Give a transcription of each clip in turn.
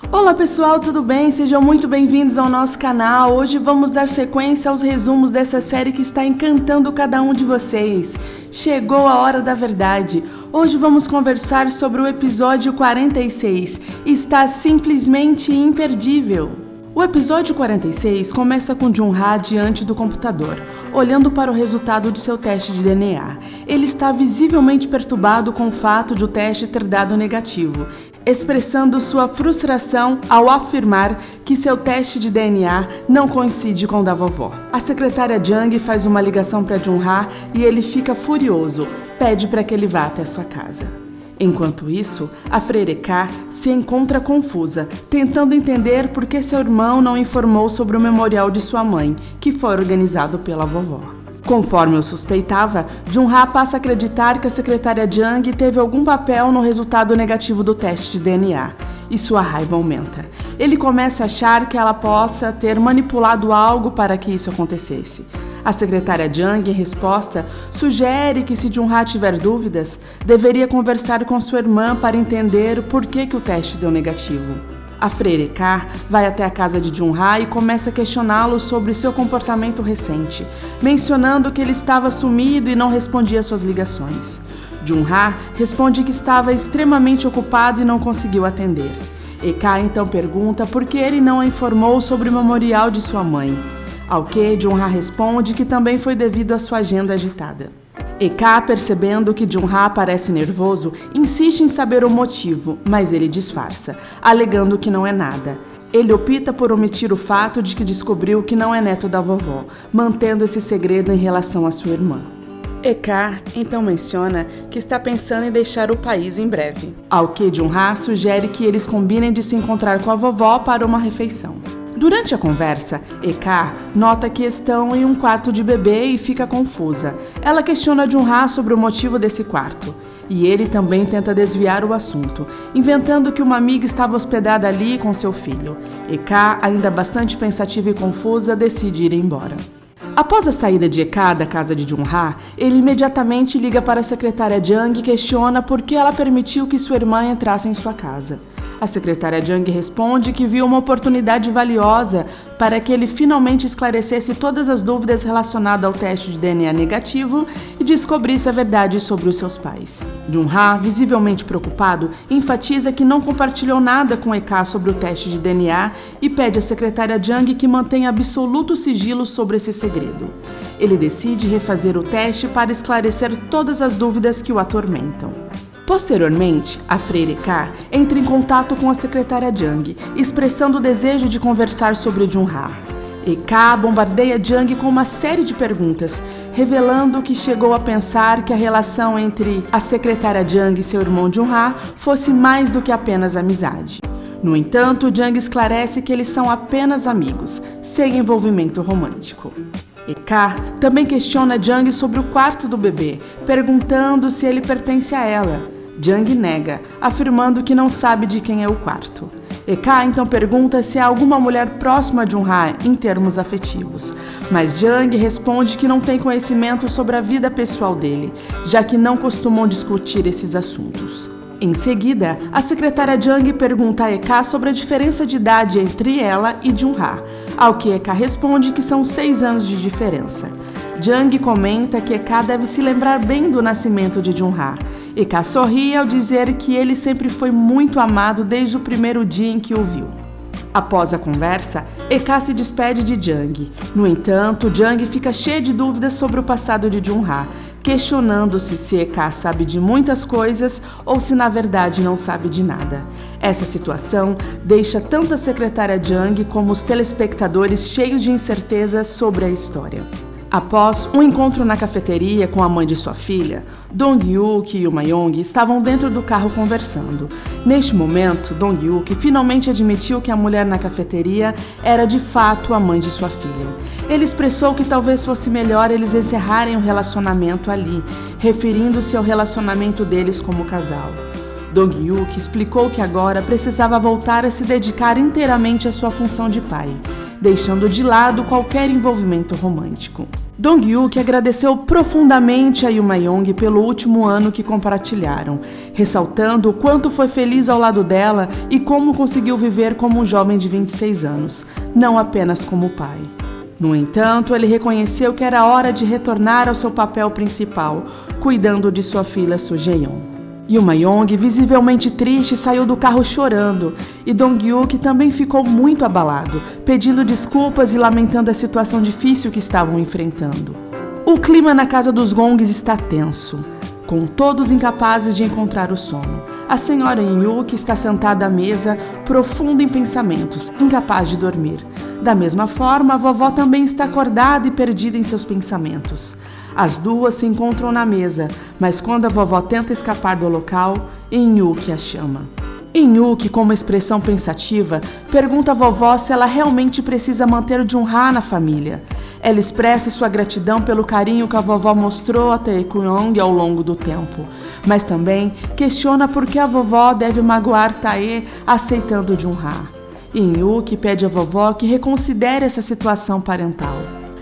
Olá pessoal, tudo bem? Sejam muito bem-vindos ao nosso canal. Hoje vamos dar sequência aos resumos dessa série que está encantando cada um de vocês. Chegou a hora da verdade. Hoje vamos conversar sobre o episódio 46. Está simplesmente imperdível. O episódio 46 começa com Jun-ha diante do computador, olhando para o resultado de seu teste de DNA. Ele está visivelmente perturbado com o fato de o teste ter dado negativo, expressando sua frustração ao afirmar que seu teste de DNA não coincide com o da vovó. A secretária Jung faz uma ligação para Jun-ha e ele fica furioso, pede para que ele vá até sua casa. Enquanto isso, a freira Eka se encontra confusa, tentando entender por que seu irmão não informou sobre o memorial de sua mãe, que foi organizado pela vovó. Conforme eu suspeitava, Jun-ha passa a acreditar que a secretária Jung teve algum papel no resultado negativo do teste de DNA, e sua raiva aumenta. Ele começa a achar que ela possa ter manipulado algo para que isso acontecesse. A secretária Jung, em resposta, sugere que se Jun-ha tiver dúvidas, deveria conversar com sua irmã para entender por que o teste deu negativo. A freira Eka vai até a casa de Jun-ha e começa a questioná-lo sobre seu comportamento recente, mencionando que ele estava sumido e não respondia suas ligações. Jun-ha responde que estava extremamente ocupado e não conseguiu atender. Eka então pergunta por que ele não a informou sobre o memorial de sua mãe, ao que Jun-ha responde que também foi devido à sua agenda agitada. Eka, percebendo que Jun-ha parece nervoso, insiste em saber o motivo, mas ele disfarça, alegando que não é nada. Ele opta por omitir o fato de que descobriu que não é neto da vovó, mantendo esse segredo em relação à sua irmã. Eka então menciona que está pensando em deixar o país em breve, ao que Jun-ha sugere que eles combinem de se encontrar com a vovó para uma refeição. Durante a conversa, Eka nota que estão em um quarto de bebê e fica confusa. Ela questiona Jun-ha sobre o motivo desse quarto, e ele também tenta desviar o assunto, inventando que uma amiga estava hospedada ali com seu filho. Eka, ainda bastante pensativa e confusa, decide ir embora. Após a saída de Eka da casa de Jun-ha, ele imediatamente liga para a secretária Jung e questiona por que ela permitiu que sua irmã entrasse em sua casa. A secretária Jung responde que viu uma oportunidade valiosa para que ele finalmente esclarecesse todas as dúvidas relacionadas ao teste de DNA negativo e descobrisse a verdade sobre os seus pais. Jun-ha, visivelmente preocupado, enfatiza que não compartilhou nada com Eka sobre o teste de DNA e pede à secretária Jung que mantenha absoluto sigilo sobre esse segredo. Ele decide refazer o teste para esclarecer todas as dúvidas que o atormentam. Posteriormente, a freira Eka entra em contato com a secretária Jung, expressando o desejo de conversar sobre Jun-ha. Eka bombardeia Jung com uma série de perguntas, revelando que chegou a pensar que a relação entre a secretária Jung e seu irmão Jun-ha fosse mais do que apenas amizade. No entanto, Jung esclarece que eles são apenas amigos, sem envolvimento romântico. Eka também questiona Jung sobre o quarto do bebê, perguntando se ele pertence a ela. Jung nega, afirmando que não sabe de quem é o quarto. Eka então pergunta se há alguma mulher próxima a Jun-ha em termos afetivos, mas Jung responde que não tem conhecimento sobre a vida pessoal dele, já que não costumam discutir esses assuntos. Em seguida, a secretária Jung pergunta a Eka sobre a diferença de idade entre ela e Jun-ha, ao que Eka responde que são 6 anos de diferença. Jung comenta que Eka deve se lembrar bem do nascimento de Jun-ha. Eka sorri ao dizer que ele sempre foi muito amado desde o primeiro dia em que o viu. Após a conversa, Eka se despede de Jung. No entanto, Jung fica cheia de dúvidas sobre o passado de Jun-ha, questionando-se se Eka sabe de muitas coisas ou se na verdade não sabe de nada. Essa situação deixa tanto a secretária Jung como os telespectadores cheios de incerteza sobre a história. Após um encontro na cafeteria com a mãe de sua filha, Dong-hyuk e Yuma-yong estavam dentro do carro conversando. Neste momento, Dong-hyuk finalmente admitiu que a mulher na cafeteria era de fato a mãe de sua filha. Ele expressou que talvez fosse melhor eles encerrarem o relacionamento ali, referindo-se ao relacionamento deles como casal. Dong-hyuk explicou que agora precisava voltar a se dedicar inteiramente à sua função de pai, deixando de lado qualquer envolvimento romântico. Dong-hyuk agradeceu profundamente a Yumayong pelo último ano que compartilharam, ressaltando o quanto foi feliz ao lado dela e como conseguiu viver como um jovem de 26 anos, não apenas como pai. No entanto, ele reconheceu que era hora de retornar ao seu papel principal, cuidando de sua filha Soo-jae-yoon. Yumayong, visivelmente triste, saiu do carro chorando, e Dong-hyuk também ficou muito abalado, pedindo desculpas e lamentando a situação difícil que estavam enfrentando. O clima na casa dos Gongs está tenso, com todos incapazes de encontrar o sono. A senhora In-hyuk está sentada à mesa, profunda em pensamentos, incapaz de dormir. Da mesma forma, a vovó também está acordada e perdida em seus pensamentos. As duas se encontram na mesa, mas quando a vovó tenta escapar do local, In-hyuk a chama. In-hyuk, com uma expressão pensativa, pergunta à vovó se ela realmente precisa manter Jun-ha na família. Ela expressa sua gratidão pelo carinho que a vovó mostrou a Tae-kyung ao longo do tempo, mas também questiona por que a vovó deve magoar Tae aceitando Jun-ha. In-hyuk pede à vovó que reconsidere essa situação parental.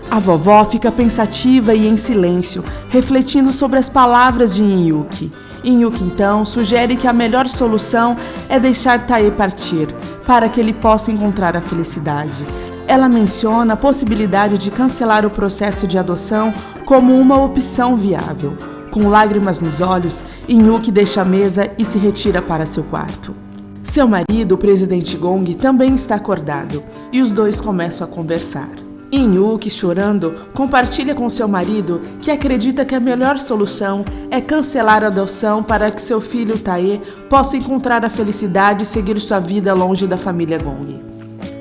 A vovó fica pensativa e em silêncio, refletindo sobre as palavras de In-hyuk. In-hyuk então sugere que a melhor solução é deixar Tae partir, para que ele possa encontrar a felicidade. Ela menciona a possibilidade de cancelar o processo de adoção como uma opção viável. Com lágrimas nos olhos, In-hyuk deixa a mesa e se retira para seu quarto. Seu marido, o presidente Gong, também está acordado, e os dois começam a conversar. In-hyuk, chorando, compartilha com seu marido que acredita que a melhor solução é cancelar a adoção para que seu filho Tae possa encontrar a felicidade e seguir sua vida longe da família Gong.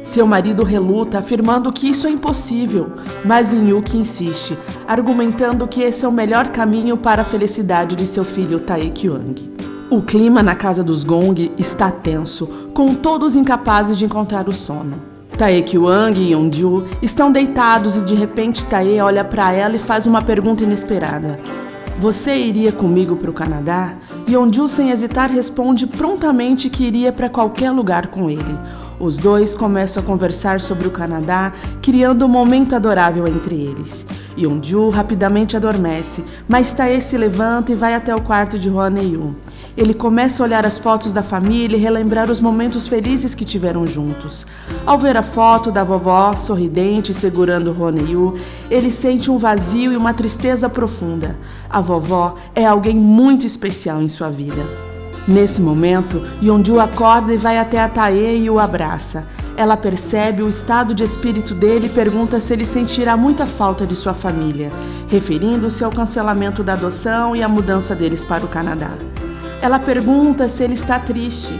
Seu marido reluta, afirmando que isso é impossível, mas In-hyuk insiste, argumentando que esse é o melhor caminho para a felicidade de seu filho Tae-kyung. O clima na casa dos Gong está tenso, com todos incapazes de encontrar o sono. Tae-kyung e Yeon-ju estão deitados e de repente Tae olha para ela e faz uma pergunta inesperada. Você iria comigo para o Canadá? Yeon-ju, sem hesitar, responde prontamente que iria para qualquer lugar com ele. Os dois começam a conversar sobre o Canadá, criando um momento adorável entre eles. Yeon-ju rapidamente adormece, mas Tae se levanta e vai até o quarto de Hwon-hee-yu. Ele começa a olhar as fotos da família e relembrar os momentos felizes que tiveram juntos. Ao ver a foto da vovó sorridente segurando Hwon-hee-yu, ele sente um vazio e uma tristeza profunda. A vovó é alguém muito especial em sua vida. Nesse momento, Yeon-ju acorda e vai até a Tae e o abraça. Ela percebe o estado de espírito dele e pergunta se ele sentirá muita falta de sua família, referindo-se ao cancelamento da adoção e à mudança deles para o Canadá. Ela pergunta se ele está triste.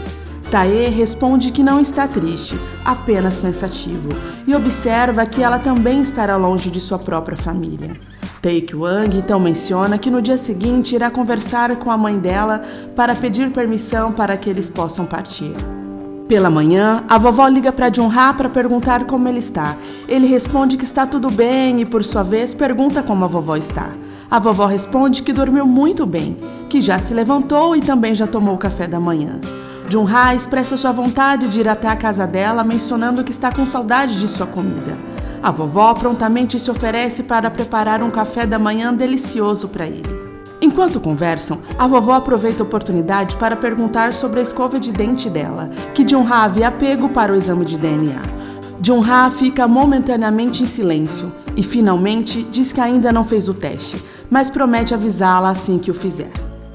Tae responde que não está triste, apenas pensativo, e observa que ela também estará longe de sua própria família. Tae-kyung então menciona que no dia seguinte irá conversar com a mãe dela para pedir permissão para que eles possam partir. Pela manhã, a vovó liga para Jun-ha para perguntar como ele está. Ele responde que está tudo bem e, por sua vez, pergunta como a vovó está. A vovó responde que dormiu muito bem, que já se levantou e também já tomou o café da manhã. Jun-ha expressa sua vontade de ir até a casa dela, mencionando que está com saudade de sua comida. A vovó prontamente se oferece para preparar um café da manhã delicioso para ele. Enquanto conversam, a vovó aproveita a oportunidade para perguntar sobre a escova de dente dela, que Jun-ha havia pego para o exame de DNA. Jun-ha fica momentaneamente em silêncio e, finalmente, diz que ainda não fez o teste, mas promete avisá-la assim que o fizer.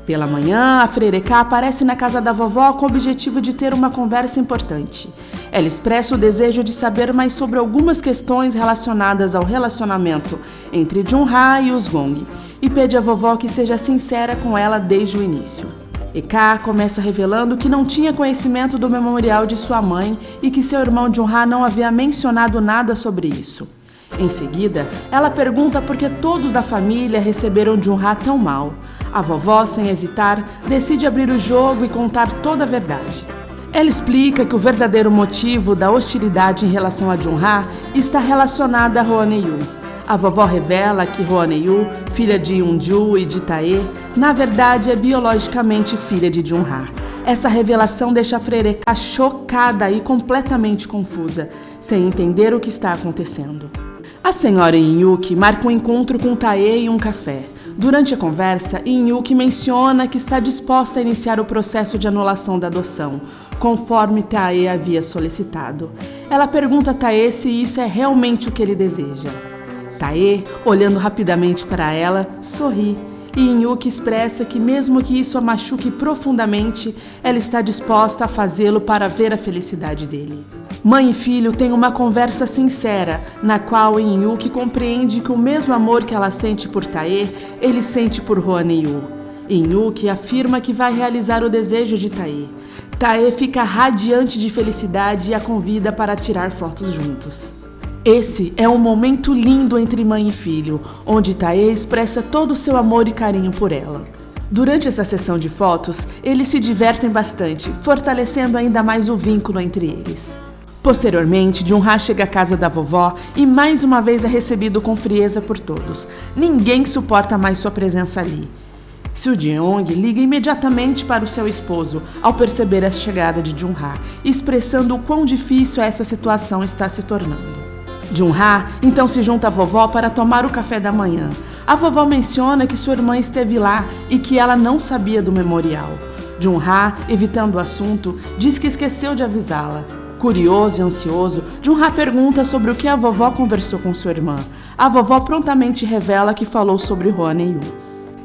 Pela manhã, a Freire-K aparece na casa da vovó com o objetivo de ter uma conversa importante. Ela expressa o desejo de saber mais sobre algumas questões relacionadas ao relacionamento entre Jun-ha e os Gong, e pede à vovó que seja sincera com ela desde o início. Eka começa revelando que não tinha conhecimento do memorial de sua mãe e que seu irmão Jun-ha não havia mencionado nada sobre isso. Em seguida, ela pergunta por que todos da família receberam Jun-ha tão mal. A vovó, sem hesitar, decide abrir o jogo e contar toda a verdade. Ela explica que o verdadeiro motivo da hostilidade em relação a Jun-ha está relacionado a Hwon-hee-yu. A vovó revela que Hwon-hee-yu, filha de Yeon-ju e de Tae, na verdade é biologicamente filha de Jun-ha. Essa revelação deixa a Freire-K chocada e completamente confusa, sem entender o que está acontecendo. A senhora Inyuki marca um encontro com Tae em um café. Durante a conversa, Inyuki menciona que está disposta a iniciar o processo de anulação da adoção, conforme Tae havia solicitado. Ela pergunta a Tae se isso é realmente o que ele deseja. Tae, olhando rapidamente para ela, sorri. E Inyuki expressa que mesmo que isso a machuque profundamente, ela está disposta a fazê-lo para ver a felicidade dele. Mãe e filho têm uma conversa sincera, na qual Inyuki compreende que o mesmo amor que ela sente por Tae, ele sente por Hoanei-yu. Inyuki afirma que vai realizar o desejo de Tae. Tae fica radiante de felicidade e a convida para tirar fotos juntos. Esse é um momento lindo entre mãe e filho, onde Tae expressa todo o seu amor e carinho por ela. Durante essa sessão de fotos, eles se divertem bastante, fortalecendo ainda mais o vínculo entre eles. Posteriormente, Jun-ha chega à casa da vovó e mais uma vez é recebido com frieza por todos. Ninguém suporta mais sua presença ali. Soo Jeong liga imediatamente para o seu esposo ao perceber a chegada de Jun-ha, expressando o quão difícil essa situação está se tornando. Jun-ha então se junta à vovó para tomar o café da manhã. A vovó menciona que sua irmã esteve lá e que ela não sabia do memorial. Jun-ha, evitando o assunto, diz que esqueceu de avisá-la. Curioso e ansioso, Jun-ha pergunta sobre o que a vovó conversou com sua irmã. A vovó prontamente revela que falou sobre Hoanei-yu.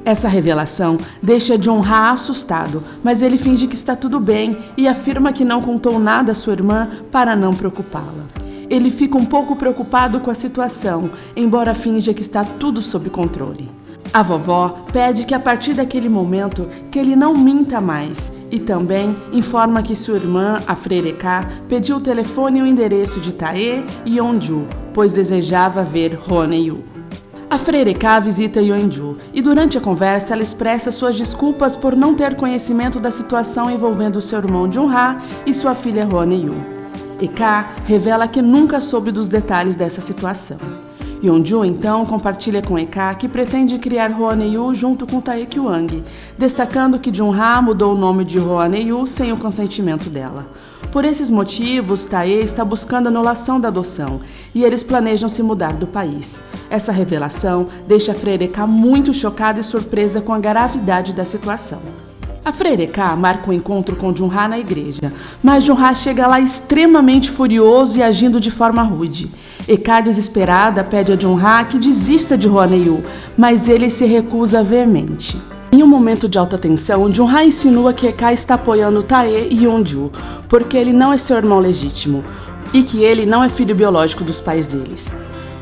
Essa revelação deixa Jun-ha assustado, mas ele finge que está tudo bem e afirma que não contou nada à sua irmã para não preocupá-la. Ele fica um pouco preocupado com a situação, embora finja que está tudo sob controle. A vovó pede que a partir daquele momento que ele não minta mais e também informa que sua irmã, a Freire-ka, pediu o telefone e o endereço de Tae e Yeonju, pois desejava ver Hoanei-yu. A Freire-ka visita Yeonju e durante a conversa ela expressa suas desculpas por não ter conhecimento da situação envolvendo seu irmão Jun-ha e sua filha Hoanei-yu. Eka revela que nunca soube dos detalhes dessa situação. Yeonju então compartilha com Eka que pretende criar Hoanei-yu junto com Tae Kyung, destacando que Jun-ha mudou o nome de Hoanei-yu sem o consentimento dela. Por esses motivos, Tae está buscando a anulação da adoção e eles planejam se mudar do país. Essa revelação deixa a Freire-ka muito chocada e surpresa com a gravidade da situação. A Freire-ka marca um encontro com Jun-ha na igreja, mas Jun-ha chega lá extremamente furioso e agindo de forma rude. Eka, desesperada, pede a Jun-ha que desista de Hoanei-yu, mas ele se recusa veemente. Em um momento de alta tensão, Jun-ha insinua que Eka está apoiando Tae e Yeonju, porque ele não é seu irmão legítimo e que ele não é filho biológico dos pais deles.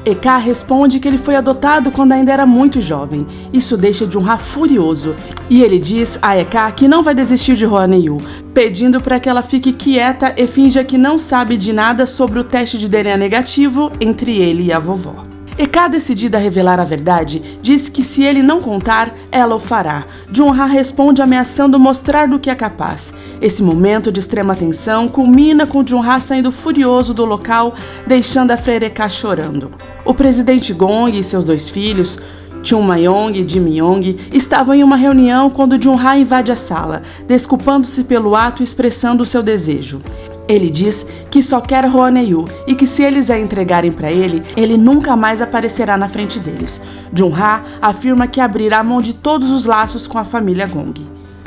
Eka responde que ele foi adotado quando ainda era muito jovem. Isso deixa Jun-ha furioso e ele diz a Eka que não vai desistir de Hoanei-yu, pedindo para que ela fique quieta e finja que não sabe de nada sobre o teste de DNA negativo entre ele e a vovó. Eka, decidida a revelar a verdade, diz que se ele não contar, ela o fará. Jun-ha responde ameaçando mostrar do que é capaz. Esse momento de extrema tensão culmina com Jun-ha saindo furioso do local, deixando a Freire-ka chorando. O presidente Gong e seus dois filhos, Chun Ma-yong e Ji Mi-yong, estavam em uma reunião quando Jun-ha invade a sala, desculpando-se pelo ato e expressando o seu desejo. Ele diz que só quer Hoanei-yu e que se eles a entregarem para ele, ele nunca mais aparecerá na frente deles. Jun-ha afirma que abrirá mão de todos os laços com a família Gong.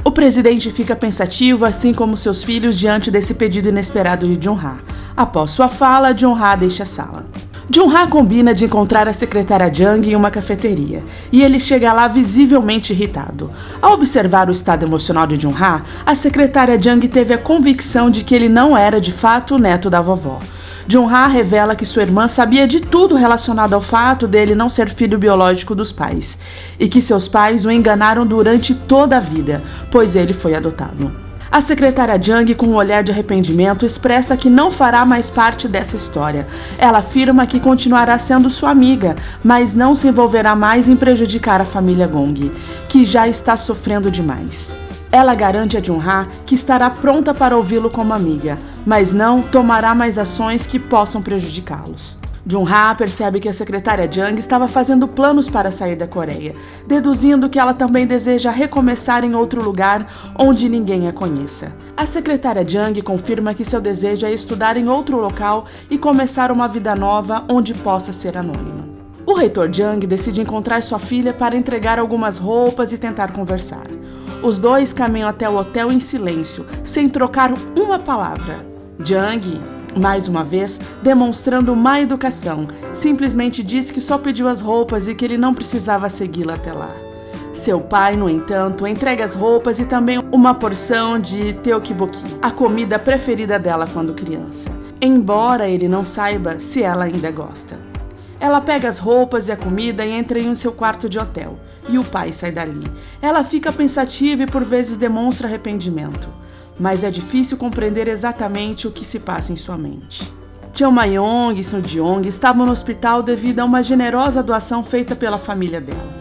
O presidente fica pensativo, assim como seus filhos, diante desse pedido inesperado de Jun-ha. Após sua fala, Jun-ha deixa a sala. Jun-ha combina de encontrar a secretária Jung em uma cafeteria, e ele chega lá visivelmente irritado. Ao observar o estado emocional de Jun-ha, a secretária Jung teve a convicção de que ele não era de fato o neto da vovó. Jun-ha revela que sua irmã sabia de tudo relacionado ao fato dele não ser filho biológico dos pais, e que seus pais o enganaram durante toda a vida, pois ele foi adotado. A secretária Jung, com um olhar de arrependimento, expressa que não fará mais parte dessa história. Ela afirma que continuará sendo sua amiga, mas não se envolverá mais em prejudicar a família Gong, que já está sofrendo demais. Ela garante a Jun-ha que estará pronta para ouvi-lo como amiga, mas não tomará mais ações que possam prejudicá-los. Jung-ha percebe que a secretária Jung estava fazendo planos para sair da Coreia, deduzindo que ela também deseja recomeçar em outro lugar onde ninguém a conheça. A secretária Jung confirma que seu desejo é estudar em outro local e começar uma vida nova onde possa ser anônima. O reitor Jung decide encontrar sua filha para entregar algumas roupas e tentar conversar. Os dois caminham até o hotel em silêncio, sem trocar uma palavra. Jung, mais uma vez, demonstrando má educação, simplesmente disse que só pediu as roupas e que ele não precisava segui-la até lá. Seu pai, no entanto, entrega as roupas e também uma porção de tteokbokki, a comida preferida dela quando criança, embora ele não saiba se ela ainda gosta. Ela pega as roupas e a comida e entra em seu quarto de hotel, e o pai sai dali. Ela fica pensativa e por vezes demonstra arrependimento, mas é difícil compreender exatamente o que se passa em sua mente. Cheon Ma-young e Seo Ji-young estavam no hospital devido a uma generosa doação feita pela família dela,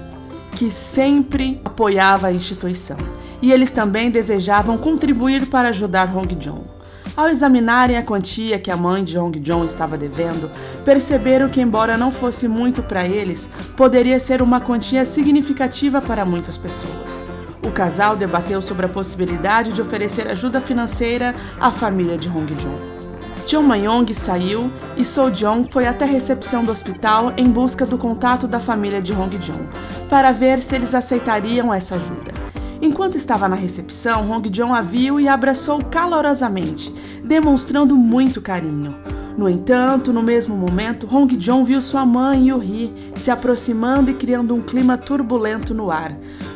que sempre apoiava a instituição, e eles também desejavam contribuir para ajudar Hong-joon. Ao examinarem a quantia que a mãe de Hong-joon estava devendo, perceberam que, embora não fosse muito para eles, poderia ser uma quantia significativa para muitas pessoas. O casal debateu sobre a possibilidade de oferecer ajuda financeira à família de Hong-joon. Cheon Ma-young saiu e Seo Ji-young foi até a recepção do hospital em busca do contato da família de Hong-joon, para ver se eles aceitariam essa ajuda. Enquanto estava na recepção, Hong-joon a viu e a abraçou calorosamente, demonstrando muito carinho. No entanto, no mesmo momento, Hong-joon viu sua mãe, Yoo-hee, se aproximando e criando um clima turbulento no ar,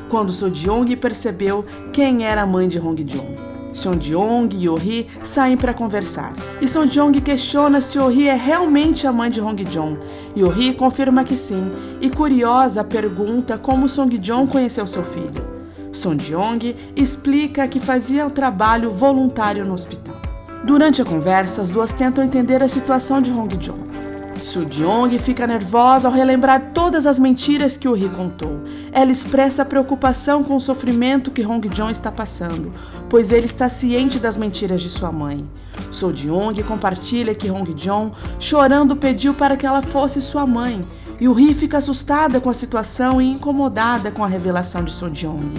quando Seo Ji-young percebeu quem era a mãe de Hong-joon. Seo Ji-young e Yoo-hee saem para conversar, e Seo Ji-young questiona se Yoo-hee é realmente a mãe de Hong-joon. Yoo-hee confirma que sim, e curiosa pergunta como Song-joon conheceu seu filho. Seo Ji-young explica que fazia o trabalho voluntário no hospital. Durante a conversa, as duas tentam entender a situação de Hong-joon. Seo Ji-young fica nervosa ao relembrar todas as mentiras que Yoo-hee contou. Ela expressa preocupação com o sofrimento que Hong-joon está passando, pois ele está ciente das mentiras de sua mãe. Seo Ji-young compartilha que Hong-joon, chorando, pediu para que ela fosse sua mãe. Yoo-hee fica assustada com a situação e incomodada com a revelação de Seo Ji-young.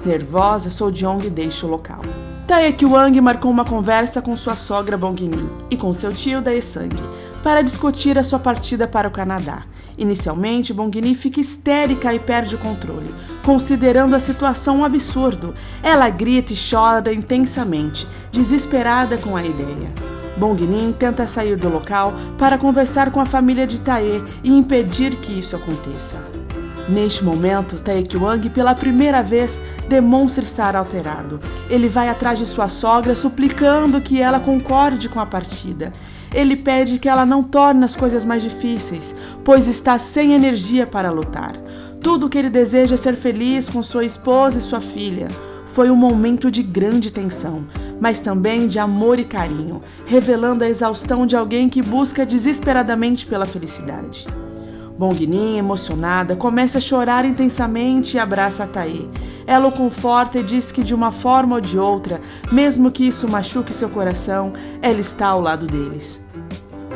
Nervosa, Seo Ji-young deixa o local. Tae-kyung marcou uma conversa com sua sogra Bong-in e com seu tio Dae-sang para discutir a sua partida para o Canadá. Inicialmente, Bong-in fica histérica e perde o controle, considerando a situação um absurdo. Ela grita e chora intensamente, desesperada com a ideia. Bong-in tenta sair do local para conversar com a família de Tae e impedir que isso aconteça. Neste momento, Tae-kyung pela primeira vez demonstra estar alterado. Ele vai atrás de sua sogra suplicando que ela concorde com a partida. Ele pede que ela não torne as coisas mais difíceis, pois está sem energia para lutar. Tudo o que ele deseja é ser feliz com sua esposa e sua filha. Foi um momento de grande tensão, mas também de amor e carinho, revelando a exaustão de alguém que busca desesperadamente pela felicidade. Bong-in, emocionada, começa a chorar intensamente e abraça a Tae. Ela o conforta e diz que de uma forma ou de outra, mesmo que isso machuque seu coração, ela está ao lado deles.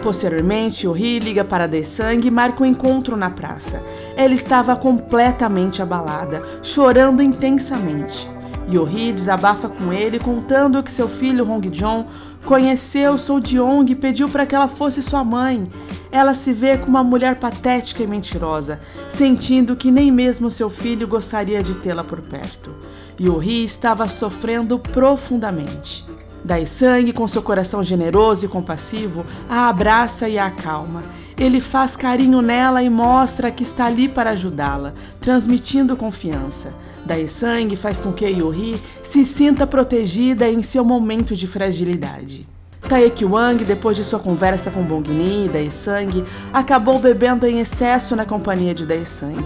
Posteriormente, Yoo-hee liga para Dae-sang e marca um encontro na praça. Ela estava completamente abalada, chorando intensamente. Yoo-hee desabafa com ele, contando que seu filho Hong-joon conheceu Seo Ji-young e pediu para que ela fosse sua mãe. Ela se vê como uma mulher patética e mentirosa, sentindo que nem mesmo seu filho gostaria de tê-la por perto. Yoo-hee estava sofrendo profundamente. Dae-sang, com seu coração generoso e compassivo, a abraça e a acalma. Ele faz carinho nela e mostra que está ali para ajudá-la, transmitindo confiança. Dae-sang faz com que Yoo-hee se sinta protegida em seu momento de fragilidade. Tae-kyung, depois de sua conversa com Bong-in e Dae-sang, acabou bebendo em excesso na companhia de Dae-sang.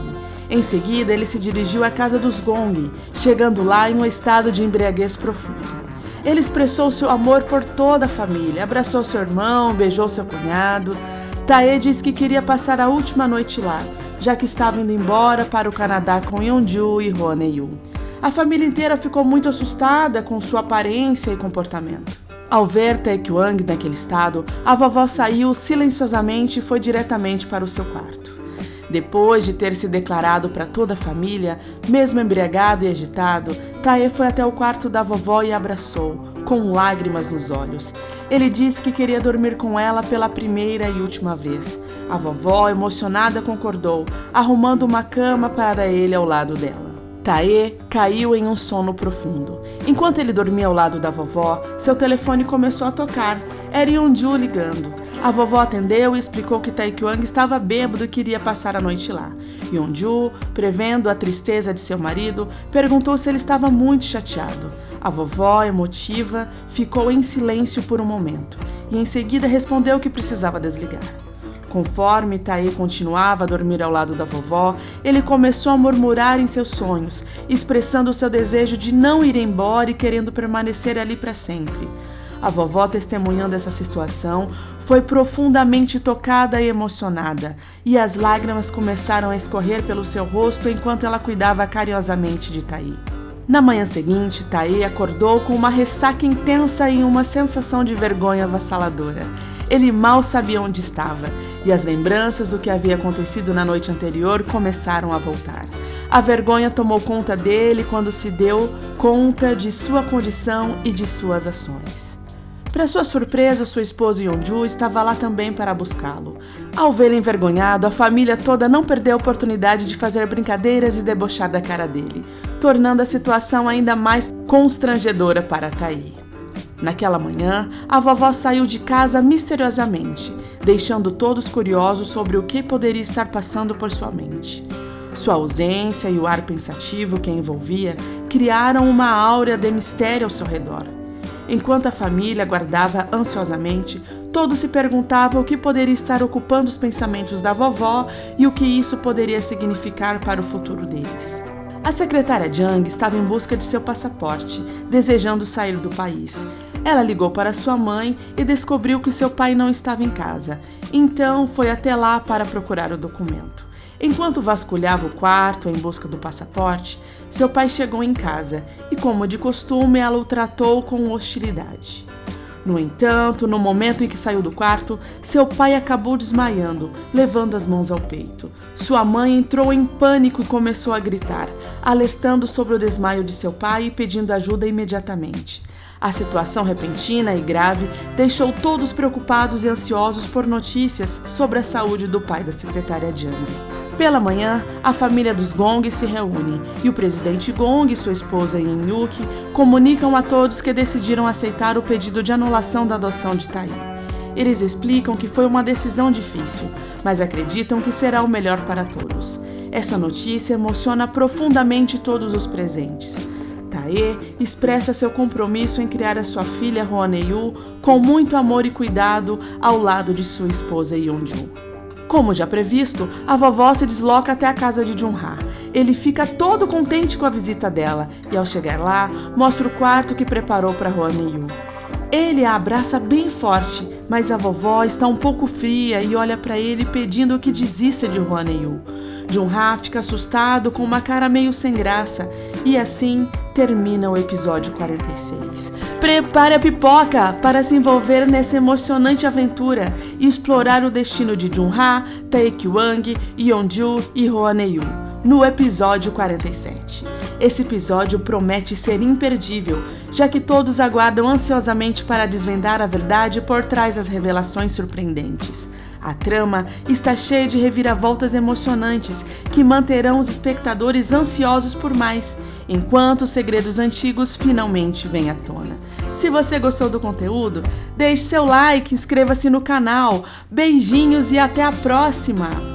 Em seguida, ele se dirigiu à casa dos Gong, chegando lá em um estado de embriaguez profundo. Ele expressou seu amor por toda a família, abraçou seu irmão, beijou seu cunhado. Tae disse que queria passar a última noite lá, já que estava indo embora para o Canadá com Yeonju e Hwon-hye. A família inteira ficou muito assustada com sua aparência e comportamento. Ao ver Taekwang naquele estado, a vovó saiu silenciosamente e foi diretamente para o seu quarto. Depois de ter se declarado para toda a família, mesmo embriagado e agitado, Tae foi até o quarto da vovó e a abraçou, com lágrimas nos olhos. Ele disse que queria dormir com ela pela primeira e última vez. A vovó, emocionada, concordou, arrumando uma cama para ele ao lado dela. Tae caiu em um sono profundo. Enquanto ele dormia ao lado da vovó, seu telefone começou a tocar. Era Yeonju ligando. A vovó atendeu e explicou que Taekwang estava bêbado e queria passar a noite lá. Yeonju, prevendo a tristeza de seu marido, perguntou se ele estava muito chateado. A vovó, emotiva, ficou em silêncio por um momento e em seguida respondeu que precisava desligar. Conforme Tae continuava a dormir ao lado da vovó, ele começou a murmurar em seus sonhos, expressando seu desejo de não ir embora e querendo permanecer ali para sempre. A vovó, testemunhando essa situação, foi profundamente tocada e emocionada, e as lágrimas começaram a escorrer pelo seu rosto enquanto ela cuidava carinhosamente de Tae. Na manhã seguinte, Tae acordou com uma ressaca intensa e uma sensação de vergonha avassaladora. Ele mal sabia onde estava, e as lembranças do que havia acontecido na noite anterior começaram a voltar. A vergonha tomou conta dele quando se deu conta de sua condição e de suas ações. Para sua surpresa, sua esposa Yeonju estava lá também para buscá-lo. Ao vê-lo envergonhado, a família toda não perdeu a oportunidade de fazer brincadeiras e debochar da cara dele, tornando a situação ainda mais constrangedora para Tae. Naquela manhã, a vovó saiu de casa misteriosamente, deixando todos curiosos sobre o que poderia estar passando por sua mente. Sua ausência e o ar pensativo que a envolvia criaram uma áurea de mistério ao seu redor. Enquanto a família aguardava ansiosamente, todos se perguntavam o que poderia estar ocupando os pensamentos da vovó e o que isso poderia significar para o futuro deles. A secretária Jang estava em busca de seu passaporte, desejando sair do país. Ela ligou para sua mãe e descobriu que seu pai não estava em casa, então foi até lá para procurar o documento. Enquanto vasculhava o quarto em busca do passaporte, seu pai chegou em casa e, como de costume, ela o tratou com hostilidade. No entanto, no momento em que saiu do quarto, seu pai acabou desmaiando, levando as mãos ao peito. Sua mãe entrou em pânico e começou a gritar, alertando sobre o desmaio de seu pai e pedindo ajuda imediatamente. A situação repentina e grave deixou todos preocupados e ansiosos por notícias sobre a saúde do pai da secretária Jang. Pela manhã, a família dos Gong se reúne e o presidente Gong e sua esposa Yeon-yuk comunicam a todos que decidiram aceitar o pedido de anulação da adoção de Tae. Eles explicam que foi uma decisão difícil, mas acreditam que será o melhor para todos. Essa notícia emociona profundamente todos os presentes. Tae expressa seu compromisso em criar a sua filha Hwon-hye com muito amor e cuidado ao lado de sua esposa Yeonju. Como já previsto, a vovó se desloca até a casa de Jung-ha. Ele fica todo contente com a visita dela e, ao chegar lá, mostra o quarto que preparou para Hwon-hye. Ele a abraça bem forte, mas a vovó está um pouco fria e olha para ele pedindo que desista de Hwon-hye. Jung-ha fica assustado com uma cara meio sem graça e assim termina o episódio 46. Prepare a pipoca para se envolver nessa emocionante aventura e explorar o destino de Jung-ha, Taekwang, Yeonju e Hwon-hye no episódio 47. Esse episódio promete ser imperdível, já que todos aguardam ansiosamente para desvendar a verdade por trás das revelações surpreendentes. A trama está cheia de reviravoltas emocionantes que manterão os espectadores ansiosos por mais, enquanto os segredos antigos finalmente vêm à tona. Se você gostou do conteúdo, deixe seu like, inscreva-se no canal. Beijinhos e até a próxima!